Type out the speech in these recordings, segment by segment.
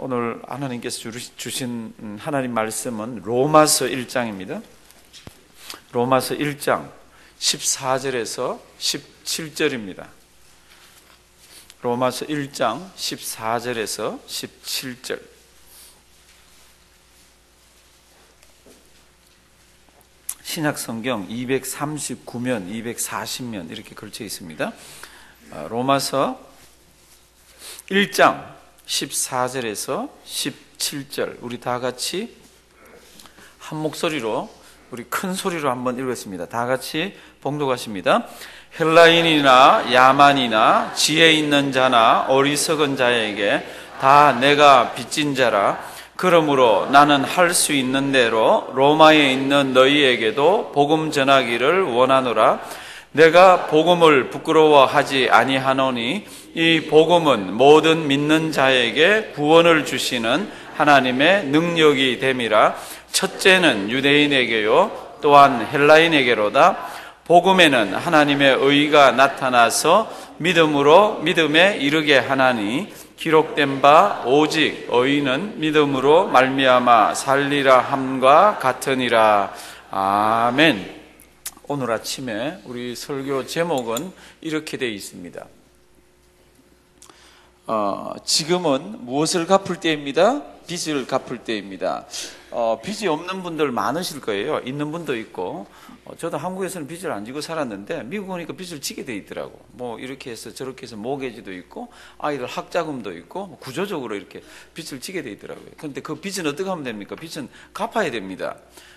오늘 하나님께서 주신 하나님 말씀은 로마서 1장입니다. 로마서 1장 14절에서 17절입니다. 로마서 1장 14절에서 17절. 신약성경 239면, 240면 이렇게 걸쳐 있습니다. 로마서 1장 14절에서 17절 우리 다 같이 한 목소리로 우리 큰 소리로 한번 읽겠습니다. 다 같이 봉독하십니다. 헬라인이나 야만이나 지혜 있는 자나 어리석은 자에게 다 내가 빚진 자라. 그러므로 나는 할 수 있는 대로 로마에 있는 너희에게도 복음 전하기를 원하노라. 내가 복음을 부끄러워하지 아니하노니 이 복음은 모든 믿는 자에게 구원을 주시는 하나님의 능력이 됨이라. 첫째는 유대인에게요 또한 헬라인에게로다. 복음에는 하나님의 의가 나타나서 믿음으로 믿음에 이르게 하나니 기록된 바 오직 의인은 믿음으로 말미암아 살리라 함과 같으니라. 아멘. 오늘 아침에 우리 설교 제목은 이렇게 되어 있습니다. 지금은 무엇을 갚을 때입니다? 빚을 갚을 때입니다. 빚이 없는 분들 많으실 거예요. 있는 분도 있고. 저도 한국에서는 빚을 안 지고 살았는데 미국 오니까 빚을 지게 돼 있더라고. 뭐 이렇게 해서 저렇게 해서 모기지도 있고 아이들 학자금도 있고 구조적으로 이렇게 빚을 지게 돼 있더라고요. 그런데 그 빚은 어떻게 하면 됩니까? 빚은 갚아야 됩니다.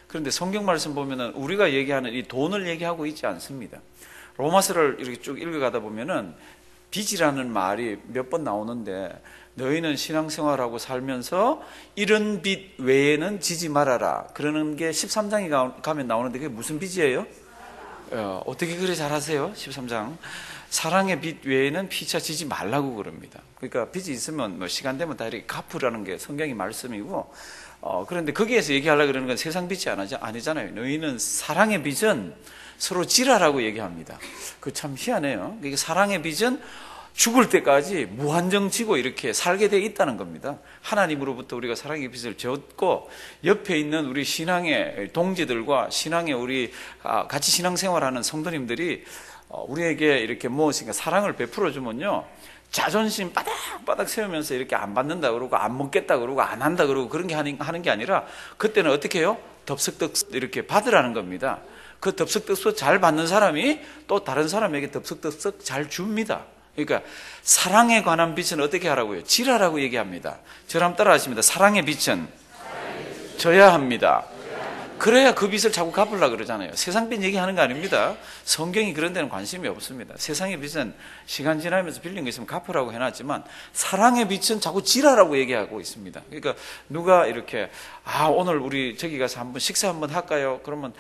그런데 성경 말씀 보면은 우리가 얘기하는 이 돈을 얘기하고 있지 않습니다. 로마서를 이렇게 쭉 읽어가다 보면은 빚이라는 말이 몇 번 나오는데 너희는 신앙생활하고 살면서 이런 빚 외에는 지지 말아라. 그러는 게 13장에 가면 나오는데 그게 무슨 빚이에요? 어떻게 그래 잘하세요? 13장. 사랑의 빚 외에는 피차 지지 말라고 그럽니다. 그러니까 빚이 있으면 뭐 시간 되면 다 이렇게 갚으라는 게 성경의 말씀이고 그런데 거기에서 얘기하려고 그러는 건 세상 빚이 아니잖아요. 너희는 사랑의 빚은 서로 지라라고 얘기합니다. 그 참 희한해요. 그러니까 사랑의 빚은 죽을 때까지 무한정 지고 이렇게 살게 돼 있다는 겁니다. 하나님으로부터 우리가 사랑의 빚을 졌고 옆에 있는 우리 신앙의 동지들과 신앙의 우리 같이 신앙생활하는 성도님들이 우리에게 이렇게 무엇인가 사랑을 베풀어 주면요 자존심 바닥바닥 세우면서 이렇게 안 받는다 그러고 안 먹겠다 그러고 안 한다 그러고 그런 게 하는 게 아니라 그때는 어떻게 해요? 덥석덥석 이렇게 받으라는 겁니다. 그 덥석덥석 잘 받는 사람이 또 다른 사람에게 덥석덥석 잘 줍니다. 그러니까 사랑에 관한 빚은 어떻게 하라고요? 지라라고 얘기합니다. 저랑 따라 하십니다. 사랑의 빚은 져야 합니다. 그래야 그 빚을 자꾸 갚으려고 그러잖아요. 세상 빚 얘기하는 거 아닙니다. 성경이 그런 데는 관심이 없습니다. 세상의 빚은 시간 지나면서 빌린 거 있으면 갚으라고 해놨지만 사랑의 빚은 자꾸 지라라고 얘기하고 있습니다. 그러니까 누가 이렇게 오늘 우리 저기 가서 한번 식사 한번 할까요? 그러면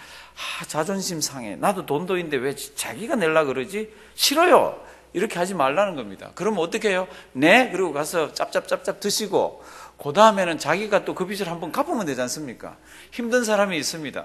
자존심 상해. 나도 돈도인데 왜 자기가 내려고 그러지? 싫어요. 이렇게 하지 말라는 겁니다. 그러면 어떻게 해요? 네? 그리고 가서 짭짭짭짭 드시고 그 다음에는 자기가 또 그 빚을 한번 갚으면 되지 않습니까? 힘든 사람이 있습니다.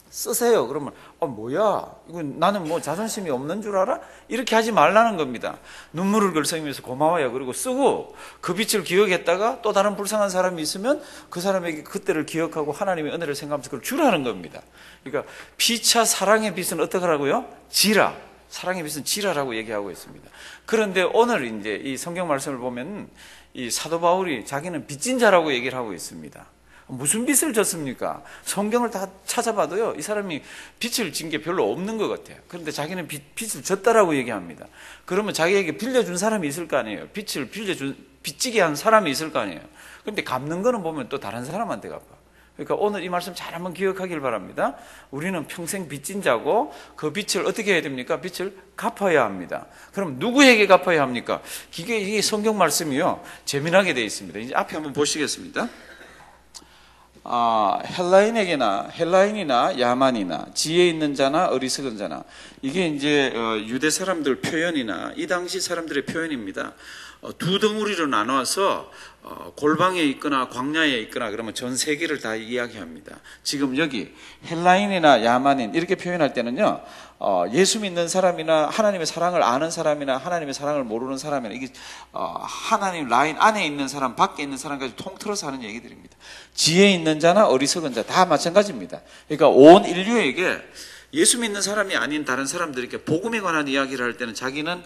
쓰세요. 그러면 뭐야? 이건 나는 뭐 자존심이 없는 줄 알아? 이렇게 하지 말라는 겁니다. 눈물을 글썽이면서 고마워요. 그리고 쓰고 그 빚을 기억했다가 또 다른 불쌍한 사람이 있으면 그 사람에게 그때를 기억하고 하나님의 은혜를 생각하면서 그걸 주라는 겁니다. 그러니까 피차 사랑의 빚은 어떻게 하라고요? 지라. 사랑의 빚은 지라라고 얘기하고 있습니다. 그런데 오늘 이제 이 성경 말씀을 보면 이 사도 바울이 자기는 빚진 자라고 얘기를 하고 있습니다. 무슨 빚을 졌습니까? 성경을 다 찾아봐도요, 이 사람이 빚을 진 게 별로 없는 것 같아요. 그런데 자기는 빚을 졌다라고 얘기합니다. 그러면 자기에게 빌려준 사람이 있을 거 아니에요? 빚지게 한 사람이 있을 거 아니에요? 그런데 갚는 거는 보면 또 다른 사람한테 갚아. 그러니까 오늘 이 말씀 잘 한번 기억하길 바랍니다. 우리는 평생 빚진 자고 그 빚을 어떻게 해야 됩니까? 빚을 갚아야 합니다. 그럼 누구에게 갚아야 합니까? 이게 성경 말씀이요. 재미나게 되어 있습니다. 이제 앞에 한번 보시겠습니다. 헬라인이나 야만이나 지혜 있는 자나 어리석은 자나 이게 이제 유대 사람들 표현이나 이 당시 사람들의 표현입니다. 두 덩어리로 나눠서 골방에 있거나 광야에 있거나 그러면 전 세계를 다 이야기합니다. 지금 여기 헬라인이나 야만인 이렇게 표현할 때는요, 예수 믿는 사람이나 하나님의 사랑을 아는 사람이나 하나님의 사랑을 모르는 사람이나 이게 하나님 라인 안에 있는 사람, 밖에 있는 사람까지 통틀어서 하는 얘기들입니다. 지혜 있는 자나 어리석은 자 다 마찬가지입니다. 그러니까 온 인류에게 예수 믿는 사람이 아닌 다른 사람들에게 복음에 관한 이야기를 할 때는 자기는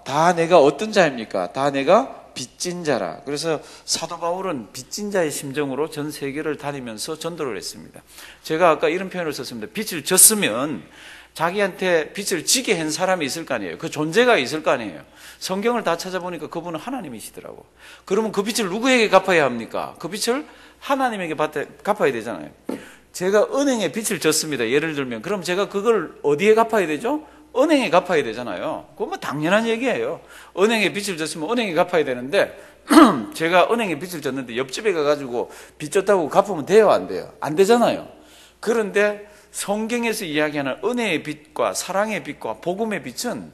다 내가 어떤 자입니까? 다 내가 빚진 자라. 그래서 사도 바울은 빚진 자의 심정으로 전 세계를 다니면서 전도를 했습니다. 제가 아까 이런 표현을 썼습니다. 빚을 졌으면 자기한테 빚을 지게 한 사람이 있을 거 아니에요. 그 존재가 있을 거 아니에요. 성경을 다 찾아보니까 그분은 하나님이시더라고. 그러면 그 빚을 누구에게 갚아야 합니까? 그 빚을 하나님에게 갚아야 되잖아요. 제가 은행에 빚을 졌습니다. 예를 들면 그럼 제가 그걸 어디에 갚아야 되죠? 은행에 갚아야 되잖아요. 그건 뭐 당연한 얘기예요. 은행에 빚을 졌으면 은행에 갚아야 되는데 제가 은행에 빚을 졌는데 옆집에 가가지고 빚 졌다고 갚으면 돼요? 안 돼요? 안 되잖아요. 그런데 성경에서 이야기하는 은혜의 빚과 사랑의 빚과 복음의 빚은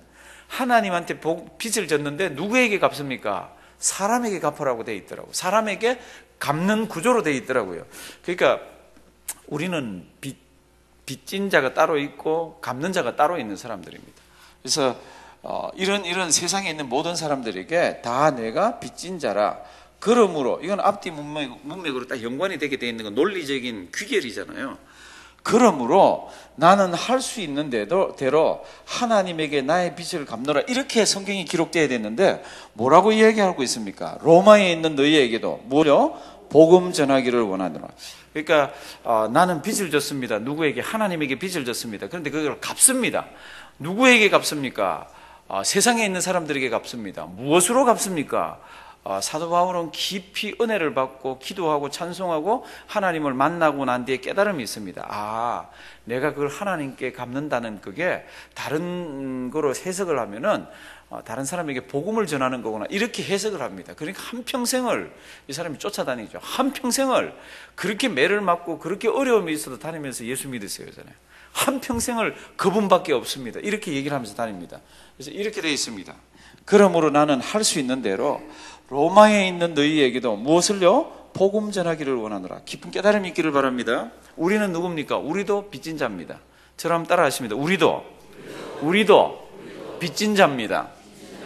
하나님한테 빚을 졌는데 누구에게 갚습니까? 사람에게 갚으라고 돼 있더라고요. 사람에게 갚는 구조로 돼 있더라고요. 그러니까 우리는 빚진 자가 따로 있고 갚는 자가 따로 있는 사람들입니다. 그래서 이런 세상에 있는 모든 사람들에게 다 내가 빚진 자라. 그러므로 이건 앞뒤 문맥으로 딱 연관이 되게 돼 있는 건 논리적인 귀결이잖아요. 그러므로 나는 할 수 있는 대로 하나님에게 나의 빚을 갚노라. 이렇게 성경이 기록되어야 됐는데 뭐라고 이야기하고 있습니까? 로마에 있는 너희에게도 뭐죠? 복음 전하기를 원하노라. 그러니까 나는 빚을 졌습니다. 누구에게? 하나님에게 빚을 졌습니다. 그런데 그걸 갚습니다. 누구에게 갚습니까? 세상에 있는 사람들에게 갚습니다. 무엇으로 갚습니까? 사도 바울은 깊이 은혜를 받고 기도하고 찬송하고 하나님을 만나고 난 뒤에 깨달음이 있습니다. 내가 그걸 하나님께 갚는다는 그게 다른 거로 해석을 하면은 다른 사람에게 복음을 전하는 거구나 이렇게 해석을 합니다. 그러니까 한평생을 이 사람이 쫓아다니죠. 한평생을 그렇게 매를 맞고 그렇게 어려움이 있어도 다니면서 예수 믿으세요. 한평생을 그분밖에 없습니다. 이렇게 얘기를 하면서 다닙니다. 그래서 이렇게 되어 있습니다. 그러므로 나는 할 수 있는 대로 로마에 있는 너희에게도 무엇을요? 복음 전하기를 원하노라. 깊은 깨달음이 있기를 바랍니다. 우리는 누굽니까? 우리도 빚진 자입니다. 저랑 따라 하십니다. 우리도 빚진 자입니다.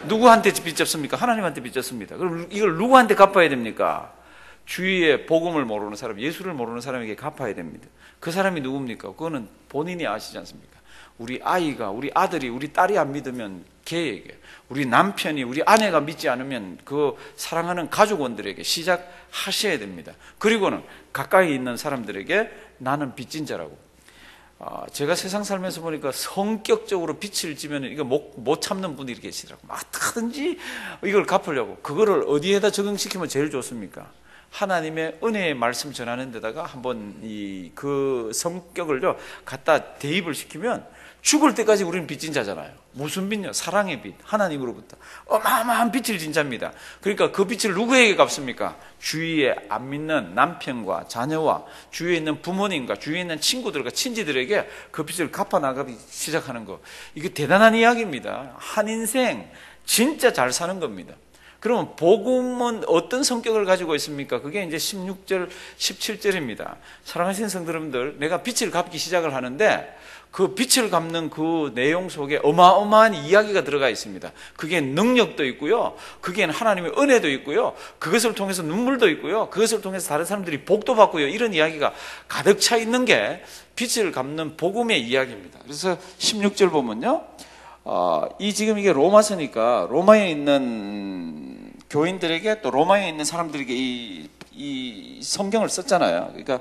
누구한테 빚 졌습니까? 하나님한테 빚 졌습니다. 그럼 이걸 누구한테 갚아야 됩니까? 주위에 복음을 모르는 사람, 예수를 모르는 사람에게 갚아야 됩니다. 그 사람이 누굽니까? 그거는 본인이 아시지 않습니까? 우리 아이가, 우리 아들이, 우리 딸이 안 믿으면 걔에게, 우리 남편이, 우리 아내가 믿지 않으면 그 사랑하는 가족원들에게 시작하셔야 됩니다. 그리고는 가까이 있는 사람들에게 나는 빚진 자라고. 제가 세상 살면서 보니까 성격적으로 빚을 지면 이거 못 참는 분들이 계시더라고요. 어떻게든지 이걸 갚으려고. 그거를 어디에다 적용시키면 제일 좋습니까? 하나님의 은혜의 말씀 전하는 데다가 한번 그 성격을요 갖다 대입을 시키면 죽을 때까지 우리는 빚진 자잖아요. 무슨 빚이요? 사랑의 빚, 하나님으로부터 어마어마한 빚을 진 자입니다. 그러니까 그 빚을 누구에게 갚습니까? 주위에 안 믿는 남편과 자녀와 주위에 있는 부모님과 주위에 있는 친구들과 친지들에게 그 빚을 갚아나가기 시작하는 거. 이게 대단한 이야기입니다. 한 인생 진짜 잘 사는 겁니다. 그러면 복음은 어떤 성격을 가지고 있습니까? 그게 이제 16절, 17절입니다. 사랑하시는 성도님들, 내가 빚을 갚기 시작을 하는데 그 빚을 갚는 그 내용 속에 어마어마한 이야기가 들어가 있습니다. 그게 능력도 있고요. 그게 하나님의 은혜도 있고요. 그것을 통해서 눈물도 있고요. 그것을 통해서 다른 사람들이 복도 받고요. 이런 이야기가 가득 차 있는 게 빚을 갚는 복음의 이야기입니다. 그래서 16절 보면요. 지금 이게 로마서니까 로마에 있는 교인들에게 또 로마에 있는 사람들에게 이 성경을 썼잖아요. 그러니까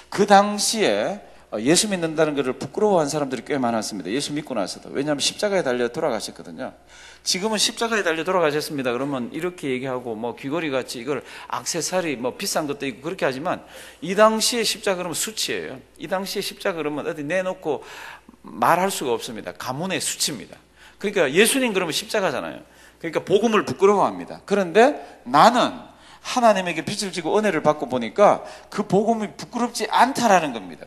그 당시에 예수 믿는다는 것을 부끄러워한 사람들이 꽤 많았습니다. 예수 믿고 나서도. 왜냐하면 십자가에 달려 돌아가셨거든요. 지금은 십자가에 달려 돌아가셨습니다. 그러면 이렇게 얘기하고 뭐 귀걸이 같이 이걸 액세서리 뭐 비싼 것도 있고 그렇게 하지만 이 당시에 십자가 그러면 수치예요. 이 당시에 십자가 그러면 어디 내놓고 말할 수가 없습니다. 가문의 수치입니다. 그러니까 예수님 그러면 십자가잖아요. 그러니까 복음을 부끄러워합니다. 그런데 나는 하나님에게 빚을 지고 은혜를 받고 보니까 그 복음이 부끄럽지 않다라는 겁니다.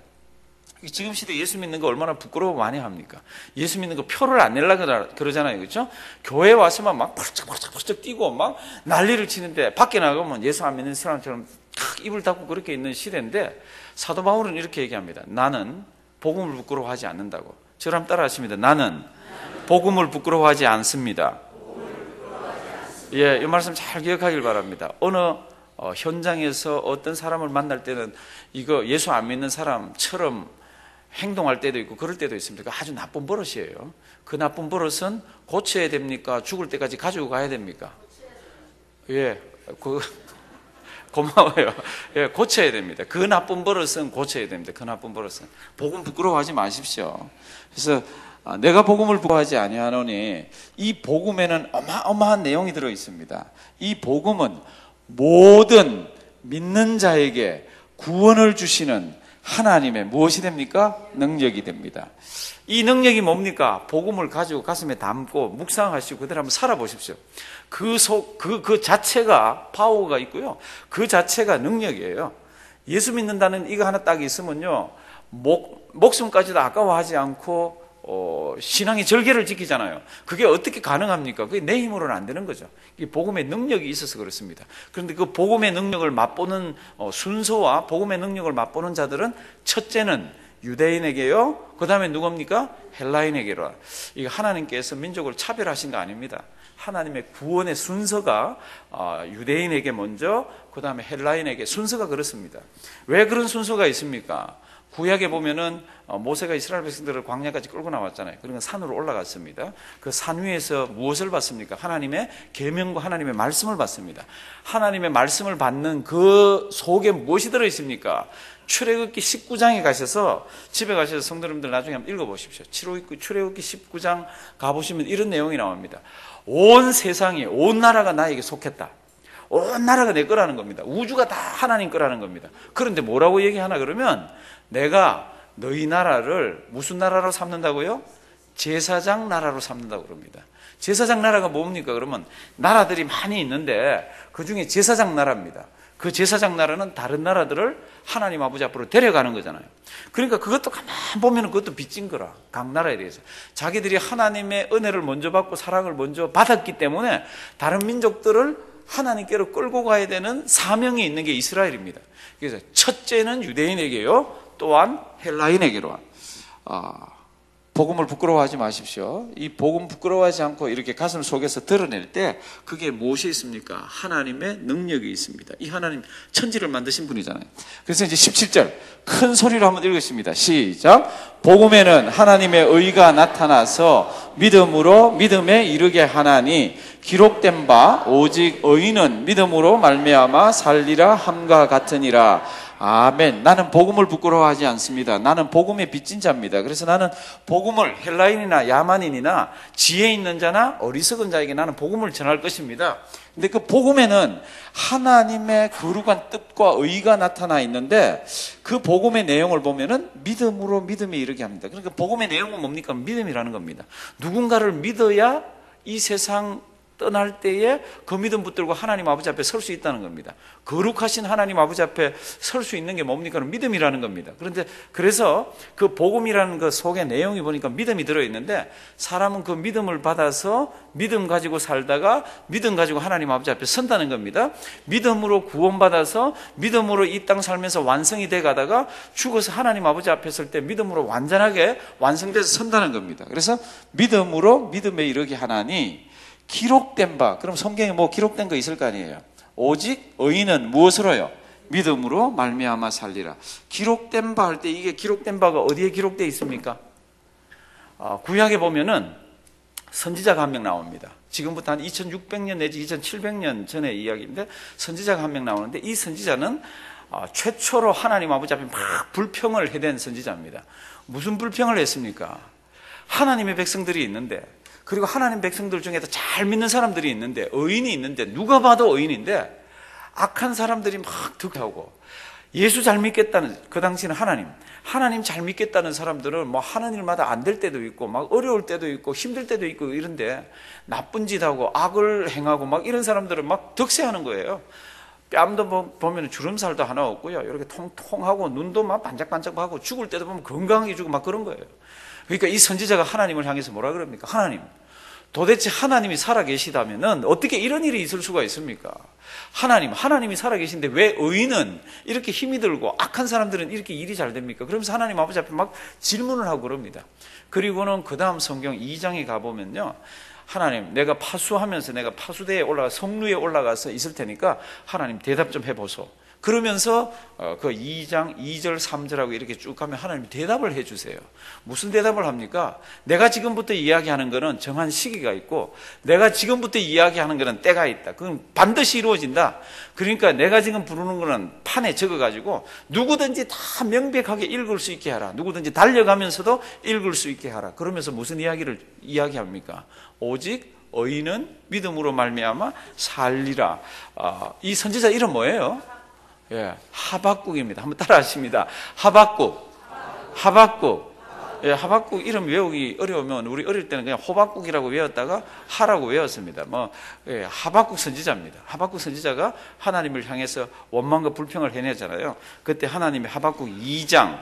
지금 시대 예수 믿는 거 얼마나 부끄러워 많이 합니까? 예수 믿는 거 표를 안 내려고 그러잖아요. 그렇죠? 교회 와서만 막 펄쩍 뛰고 막 난리를 치는데 밖에 나가면 예수 안 믿는 사람처럼 탁 입을 닫고 그렇게 있는 시대인데 사도 바울은 이렇게 얘기합니다. 나는 복음을 부끄러워하지 않는다고. 저랑 따라 하십니다. 나는 복음을 부끄러워하지 않습니다. 예, 이 말씀 잘 기억하길 바랍니다. 어느 현장에서 어떤 사람을 만날 때는 이거 예수 안 믿는 사람처럼 행동할 때도 있고 그럴 때도 있습니다. 아주 나쁜 버릇이에요. 그 나쁜 버릇은 고쳐야 됩니까? 죽을 때까지 가지고 가야 됩니까? 예, 고마워요. 예, 고쳐야 됩니다. 그 나쁜 버릇은 고쳐야 됩니다. 그 나쁜 버릇은. 복음 부끄러워하지 마십시오. 그래서 내가 복음을 부끄러워하지 아니하노니 이 복음에는 어마어마한 내용이 들어 있습니다. 이 복음은 모든 믿는 자에게 구원을 주시는 하나님의 무엇이 됩니까? 능력이 됩니다. 이 능력이 뭡니까? 복음을 가지고 가슴에 담고 묵상하시고 그대로 한번 살아보십시오. 그 자체가 파워가 있고요. 그 자체가 능력이에요. 예수 믿는다는 이거 하나 딱 있으면요. 목숨까지도 아까워하지 않고 신앙의 절개를 지키잖아요. 그게 어떻게 가능합니까? 그게 내 힘으로는 안 되는 거죠. 이게 복음의 능력이 있어서 그렇습니다. 그런데 그 복음의 능력을 맛보는 순서와 복음의 능력을 맛보는 자들은 첫째는 유대인에게요. 그 다음에 누굽니까? 헬라인에게로. 이게 하나님께서 민족을 차별하신 거 아닙니다. 하나님의 구원의 순서가 유대인에게 먼저, 그 다음에 헬라인에게 순서가 그렇습니다. 왜 그런 순서가 있습니까? 구약에 보면은 모세가 이스라엘 백성들을 광야까지 끌고 나왔잖아요. 그러니까 산으로 올라갔습니다. 그 산 위에서 무엇을 받습니까? 하나님의 계명과 하나님의 말씀을 받습니다. 하나님의 말씀을 받는 그 속에 무엇이 들어 있습니까? 출애굽기 19장에 가셔서 집에 가셔서 성도님들 나중에 한번 읽어보십시오. 출애굽기 19장 가보시면 이런 내용이 나옵니다. 온 세상이 온 나라가 나에게 속했다. 온 나라가 내 거라는 겁니다. 우주가 다 하나님 거라는 겁니다. 그런데 뭐라고 얘기하나 그러면 내가 너희 나라를 무슨 나라로 삼는다고요? 제사장 나라로 삼는다고 그럽니다. 제사장 나라가 뭡니까? 그러면 나라들이 많이 있는데 그 중에 제사장 나라입니다. 그 제사장 나라는 다른 나라들을 하나님 아버지 앞으로 데려가는 거잖아요. 그러니까 그것도 가만 보면 그것도 빚진 거라. 각 나라에 대해서. 자기들이 하나님의 은혜를 먼저 받고 사랑을 먼저 받았기 때문에 다른 민족들을 하나님께로 끌고 가야 되는 사명이 있는 게 이스라엘입니다. 그래서 첫째는 유대인에게요. 또한 헬라인에게로. 복음을 부끄러워하지 마십시오. 이 복음 부끄러워하지 않고 이렇게 가슴 속에서 드러낼 때 그게 무엇이 있습니까? 하나님의 능력이 있습니다. 이 하나님 천지를 만드신 분이잖아요. 그래서 이제 17절 큰 소리로 한번 읽겠습니다. 시작. 복음에는 하나님의 의가 나타나서 믿음으로 믿음에 이르게 하나니 기록된 바 오직 의인은 믿음으로 말미암아 살리라 함과 같으니라. 아멘. 나는 복음을 부끄러워하지 않습니다. 나는 복음의 빚진 자입니다. 그래서 나는 복음을 헬라인이나 야만인이나 지혜 있는 자나 어리석은 자에게 나는 복음을 전할 것입니다. 근데 그 복음에는 하나님의 거룩한 뜻과 의가 나타나 있는데 그 복음의 내용을 보면은 믿음으로 믿음에 이르게 합니다. 그러니까 복음의 내용은 뭡니까? 믿음이라는 겁니다. 누군가를 믿어야 이 세상 떠날 때에 그 믿음 붙들고 하나님 아버지 앞에 설 수 있다는 겁니다. 거룩하신 하나님 아버지 앞에 설 수 있는 게 뭡니까? 믿음이라는 겁니다. 그런데 그래서 그 복음이라는 그 속에 내용이 보니까 믿음이 들어있는데 사람은 그 믿음을 받아서 믿음 가지고 살다가 믿음 가지고 하나님 아버지 앞에 선다는 겁니다. 믿음으로 구원받아서 믿음으로 이 땅 살면서 완성이 돼 가다가 죽어서 하나님 아버지 앞에 설 때 믿음으로 완전하게 완성돼서 선다는 겁니다. 그래서 믿음으로 믿음에 이르게 하나니 기록된 바, 그럼 성경에 뭐 기록된 거 있을 거 아니에요. 오직 의인은 무엇으로요? 믿음으로 말미암아 살리라. 기록된 바 할 때 이게 기록된 바가 어디에 기록되어 있습니까? 구약에 보면은 선지자가 한 명 나옵니다. 지금부터 한 2600년 내지 2700년 전의 이야기인데 선지자가 한 명 나오는데 이 선지자는 최초로 하나님 아버지 앞에 막 불평을 해댄 선지자입니다. 무슨 불평을 했습니까? 하나님의 백성들이 있는데 그리고 하나님 백성들 중에도 잘 믿는 사람들이 있는데 의인이 있는데 누가 봐도 의인인데 악한 사람들이 막 득하고 예수 잘 믿겠다는 그 당시는 하나님 잘 믿겠다는 사람들은 뭐 하는 일마다 안 될 때도 있고 막 어려울 때도 있고 힘들 때도 있고 이런데 나쁜 짓 하고 악을 행하고 막 이런 사람들은 막 득세하는 거예요. 뺨도 보면 주름살도 하나 없고요. 이렇게 통통하고 눈도 막 반짝반짝하고 죽을 때도 보면 건강하게 죽고 막 그런 거예요. 그러니까 이 선지자가 하나님을 향해서 뭐라 그럽니까? 하나님, 도대체 하나님이 살아계시다면은 어떻게 이런 일이 있을 수가 있습니까? 하나님이 살아계신데 왜 의인은 이렇게 힘이 들고 악한 사람들은 이렇게 일이 잘 됩니까? 그러면서 하나님 아버지 앞에 막 질문을 하고 그럽니다. 그리고는 그 다음 성경 2장에 가보면요. 하나님, 내가 파수하면서 내가 파수대에 성루에 올라가서 있을 테니까 하나님 대답 좀 해보소. 그러면서 그 2장 2절 3절하고 이렇게 쭉 가면 하나님이 대답을 해주세요. 무슨 대답을 합니까? 내가 지금부터 이야기하는 거는 정한 시기가 있고 내가 지금부터 이야기하는 거는 때가 있다. 그건 반드시 이루어진다. 그러니까 내가 지금 부르는 거는 판에 적어가지고 누구든지 다 명백하게 읽을 수 있게 하라. 누구든지 달려가면서도 읽을 수 있게 하라. 그러면서 무슨 이야기를 이야기합니까? 오직 의인은 믿음으로 말미암아 살리라. 이 선지자 이름 뭐예요? 예, 하박국입니다. 한번 따라하십니다. 하박국. 예, 하박국 이름 외우기 어려우면 우리 어릴 때는 그냥 호박국이라고 외웠다가 하라고 외웠습니다. 예, 하박국 선지자입니다. 하박국 선지자가 하나님을 향해서 원망과 불평을 해내잖아요. 그때 하나님이 하박국 2장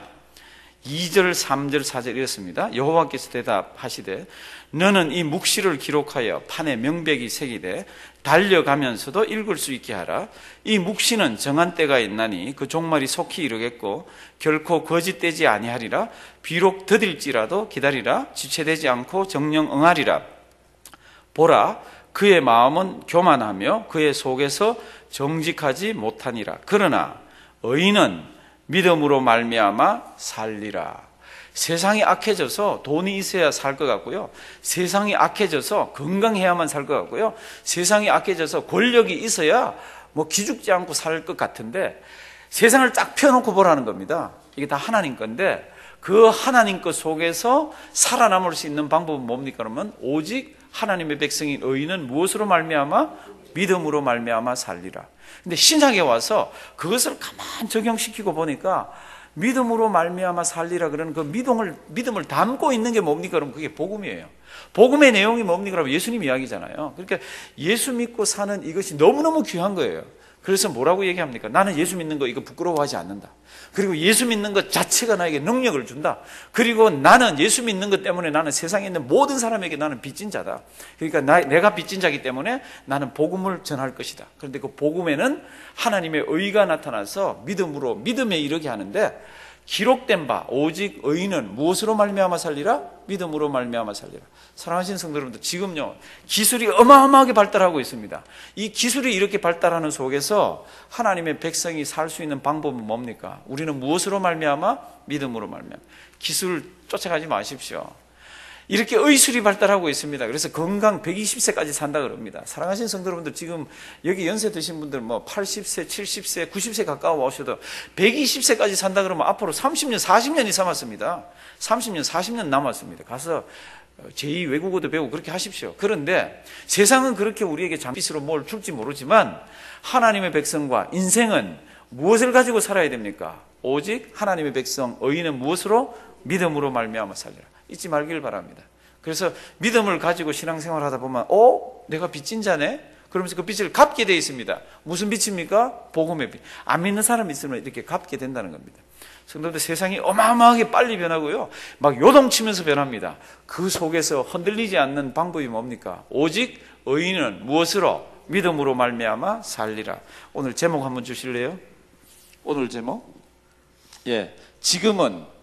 2절, 3절, 4절 이렇습니다. 여호와께서 대답하시되 너는 이 묵시를 기록하여 판에 명백이 새기되 달려가면서도 읽을 수 있게 하라. 이 묵시는 정한 때가 있나니 그 종말이 속히 이르겠고 결코 거짓되지 아니하리라. 비록 더딜지라도 기다리라. 지체되지 않고 정령 응하리라. 보라, 그의 마음은 교만하며 그의 속에서 정직하지 못하니라. 그러나 의인은 믿음으로 말미암아 살리라. 세상이 악해져서 돈이 있어야 살 것 같고요. 세상이 악해져서 건강해야만 살 것 같고요. 세상이 악해져서 권력이 있어야 기죽지 않고 살 것 같은데 세상을 딱 펴놓고 보라는 겁니다. 이게 다 하나님 건데 그 하나님 것 속에서 살아남을 수 있는 방법은 뭡니까? 그러면 오직 하나님의 백성인 의인은 무엇으로 말미암아? 믿음으로 말미암아 살리라. 근데 신약에 와서 그것을 가만 적용시키고 보니까 믿음으로 말미암아 살리라 그러는 그 믿음을 담고 있는 게 뭡니까? 그럼 그게 복음이에요. 복음의 내용이 뭡니까? 그러면 예수님 이야기잖아요. 그러니까 예수 믿고 사는 이것이 너무너무 귀한 거예요. 그래서 뭐라고 얘기합니까? 나는 예수 믿는 거 이거 부끄러워하지 않는다. 그리고 예수 믿는 것 자체가 나에게 능력을 준다. 그리고 나는 예수 믿는 것 때문에 나는 세상에 있는 모든 사람에게 나는 빚진 자다. 그러니까 내가 빚진 자이기 때문에 나는 복음을 전할 것이다. 그런데 그 복음에는 하나님의 의가 나타나서 믿음에 이르게 하는데 기록된 바 오직 의인은 무엇으로 말미암아 살리라? 믿음으로 말미암아 살리라. 사랑하시는 성도 여러분들, 지금요 기술이 어마어마하게 발달하고 있습니다. 이 기술이 이렇게 발달하는 속에서 하나님의 백성이 살 수 있는 방법은 뭡니까? 우리는 무엇으로 말미암아? 믿음으로 말미암아. 기술 쫓아가지 마십시오. 이렇게 의술이 발달하고 있습니다. 그래서 건강 120세까지 산다 그럽니다. 사랑하시는 성도 여러분들, 지금 여기 연세 드신 분들 80세, 70세, 90세 가까워 오셔도 120세까지 산다 그러면 앞으로 30년, 40년이 남았습니다. 30년, 40년 남았습니다. 가서 제2 외국어도 배우고 그렇게 하십시오. 그런데 세상은 그렇게 우리에게 장빛으로 뭘 줄지 모르지만 하나님의 백성과 인생은 무엇을 가지고 살아야 됩니까? 오직 하나님의 백성, 의인은 무엇으로? 믿음으로 말미암아 살리라. 잊지 말길 바랍니다. 그래서 믿음을 가지고 신앙생활 하다 보면 내가 빚진 자네? 그러면서 그 빚을 갚게 되어 있습니다. 무슨 빚입니까? 복음의 빚. 안 믿는 사람이 있으면 이렇게 갚게 된다는 겁니다. 성도들, 세상이 어마어마하게 빨리 변하고요. 막 요동치면서 변합니다. 그 속에서 흔들리지 않는 방법이 뭡니까? 오직 의인은 무엇으로? 믿음으로 말미암아 살리라. 오늘 제목 한번 주실래요? 오늘 제목? 지금은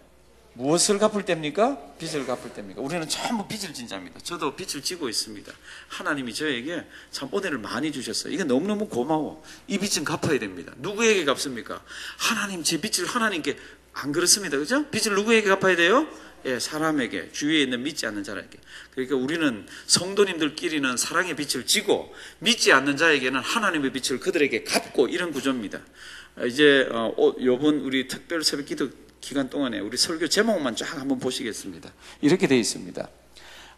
무엇을 갚을 때입니까? 빚을 갚을 때입니까? 우리는 전부 빚을 진 자입니다. 저도 빚을 지고 있습니다. 하나님이 저에게 참 은혜를 많이 주셨어요. 이게 너무너무 고마워. 이 빚은 갚아야 됩니다. 누구에게 갚습니까? 하나님, 제 빚을 하나님께. 안 그렇습니다. 그죠? 빚을 누구에게 갚아야 돼요? 사람에게, 주위에 있는 믿지 않는 자에게. 그러니까 우리는 성도님들끼리는 사랑의 빚을 지고 믿지 않는 자에게는 하나님의 빚을 그들에게 갚고, 이런 구조입니다. 이제 요번 우리 특별 새벽 기도 기간 동안에 우리 설교 제목만 쫙 한번 보시겠습니다. 이렇게 되어 있습니다.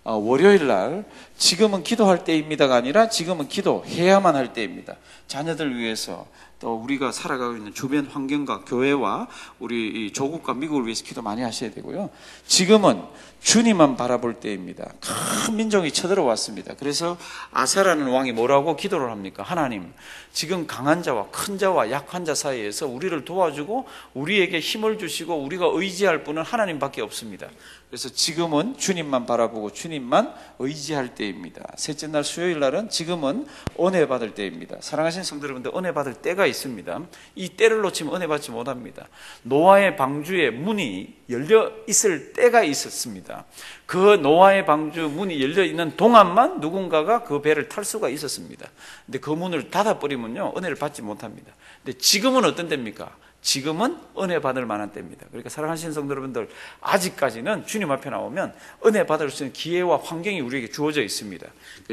월요일 날 지금은 기도할 때입니다가 아니라 지금은 기도해야만 할 때입니다. 자녀들 위해서, 또 우리가 살아가고 있는 주변 환경과 교회와 우리 이 조국과 미국을 위해서 기도 많이 하셔야 되고요. 지금은 주님만 바라볼 때입니다. 큰 민족이 쳐들어왔습니다. 그래서 아사라는 왕이 뭐라고 기도를 합니까? 하나님, 지금 강한 자와 큰 자와 약한 자 사이에서 우리를 도와주고 우리에게 힘을 주시고 우리가 의지할 분은 하나님밖에 없습니다. 그래서 지금은 주님만 바라보고 주님만 의지할 때입니다. 셋째 날 수요일 날은 지금은 은혜 받을 때입니다. 사랑하시는 성도 여러분들, 은혜 받을 때가 있습니다. 이 때를 놓치면 은혜 받지 못합니다. 노아의 방주에 문이 열려 있을 때가 있었습니다. 그 노아의 방주 문이 열려 있는 동안만 누군가가 그 배를 탈 수가 있었습니다. 근데 그 문을 닫아버리면요, 은혜를 받지 못합니다. 근데 지금은 어떤 때입니까? 지금은 은혜 받을 만한 때입니다. 그러니까 사랑하시는 성도 여러분들, 아직까지는 주님 앞에 나오면 은혜 받을 수 있는 기회와 환경이 우리에게 주어져 있습니다.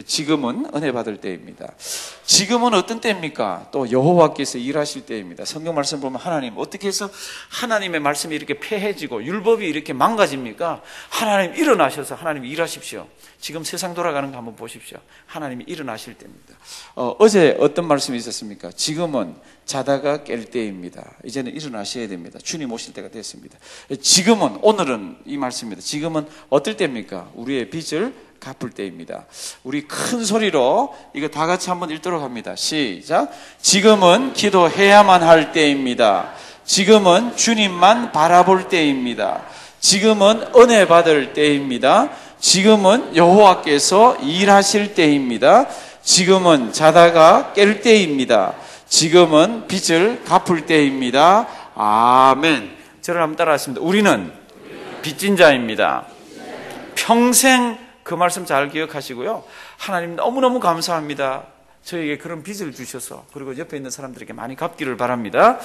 지금은 은혜 받을 때입니다. 지금은 어떤 때입니까? 또 여호와께서 일하실 때입니다. 성경 말씀 보면 하나님, 어떻게 해서 하나님의 말씀이 이렇게 폐해지고 율법이 이렇게 망가집니까? 하나님 일어나셔서 하나님이 일하십시오. 지금 세상 돌아가는 거 한번 보십시오. 하나님이 일어나실 때입니다. 어제 어떤 말씀이 있었습니까? 지금은 자다가 깰 때입니다. 이제는 일어나셔야 됩니다. 주님 오실 때가 됐습니다. 지금은, 오늘은 이 말씀입니다. 지금은 어떨 때입니까? 우리의 빚을 갚을 때입니다. 우리 큰 소리로 이거 다 같이 한번 읽도록 합니다. 시작. 지금은 기도해야만 할 때입니다. 지금은 주님만 바라볼 때입니다. 지금은 은혜 받을 때입니다. 지금은 여호와께서 일하실 때입니다. 지금은 자다가 깰 때입니다. 지금은 빚을 갚을 때입니다. 아멘. 저를 한번 따라하십니다. 우리는 빚진 자입니다. 평생 그 말씀 잘 기억하시고요. 하나님 너무너무 감사합니다. 저에게 그런 빚을 주셔서, 그리고 옆에 있는 사람들에게 많이 갚기를 바랍니다.